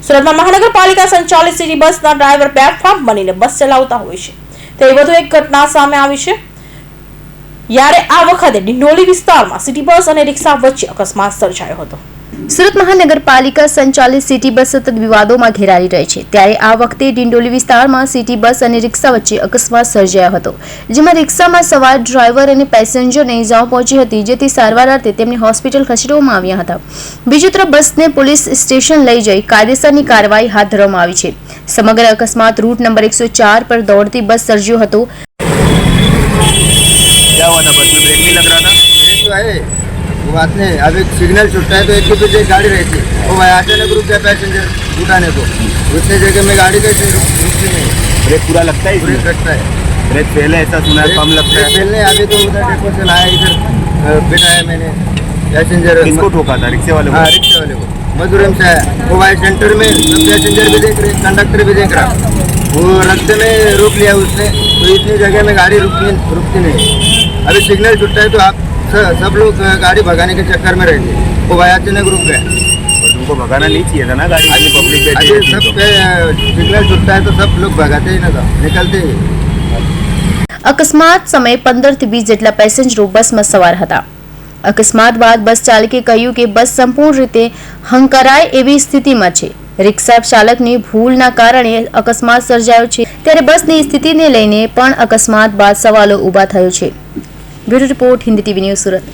સુરતમાં મહાનગરપાલિકા સંચાલિત સિટી બસના ડ્રાઈવર બેફામ બનીને બસ ચલાવતા હોય છે તે વધુ એક ઘટના સામે આવી છે। યારે આ વખતે ડિંડોલી વિસ્તારમાં સિટી બસ અને રિક્ષા વચ્ચે અકસ્માત સર્જાયો હતો। સુરત મહાનગરપાલિકા સંચાલિત સિટી બસ સતત વિવાદોમાં ઘેરાઈ રહી છે, ત્યારે આ વખતે ડિંડોલી વિસ્તારમાં સિટી બસ અને રિક્ષા વચ્ચે અકસ્માત સર્જાયો હતો, જેમાં રિક્ષામાં સવાર ડ્રાઈવર અને પેસેન્જરને ઇજાઓ પહોંચી હતી, જેથી સારવાર અર્થે તેમને હોસ્પિટલ ખસેડવામાં આવ્યા હતા। બીજી તરફ બસને પોલીસ સ્ટેશન લઈ જઈ કાયદેસરની કાર્યવાહી હાથ ધરવામાં આવી છે। સમગ્ર અકસ્માત રૂટ નંબર 104 પર દોડતી બસ સર્જ્યો હતો। क्या हुआ था? बस में ब्रेक नहीं लग रहा था? ब्रेक तो है, वो बात नहीं। अभी सिग्नल छूटता है तो एक के पीछे एक गाड़ी रहती है, वो भाई अचानक रुक गया पैसेंजर उठाने को, उतने जगह में गाड़ी कैसे रुकती नहीं। ब्रेक पूरा लगता है? ब्रेक लगता है, ब्रेक फेल है ऐसा सुना है, कम लगता है। पहले अभी तो उधर डेपो से लाया, इधर बिठाया मैंने पैसेंजर। किसको ठोका था? रिक्शे वाले को? हाँ, रिक्शे वाले को। मधुरम से आया वो भाई, सेंटर में सब पैसेंजर भी देख रहे, कंडक्टर भी देख रहा, वो रास्ते में रोक लिया उसने, तो इतनी जगह में गाड़ी रुकती नहीं। अभी सिग्नल छूटता है तो आप सब लोग गाड़ी भगाने के चक्कर में रहते, वो भाई अचानक रुक गया। और तुमको भगाना नहीं चाहिए था ना गाड़ी, अभी पब्लिक अभी सब सिग्नल छूटता है तो सब लोग भगाते ही ना था, निकलते ही। અકસ્માત સમયે 15 થી 20 જેટલા પેસેન્જરો બસમાં સવાર હતા। અકસ્માત બાદ બસ ચાલકે કહ્યું કે બસ સંપૂર્ણ રીતે હંકારાય એવી સ્થિતિમાં છે। રિક્ષા ચાલકની ભૂલના કારણે અકસ્માત સર્જાયો છે, ત્યારે બસની સ્થિતિને લઈને પણ અકસ્માત બાદ સવાલો ઊભા થયો છે। Bureau report, Hindi TV news, Surat.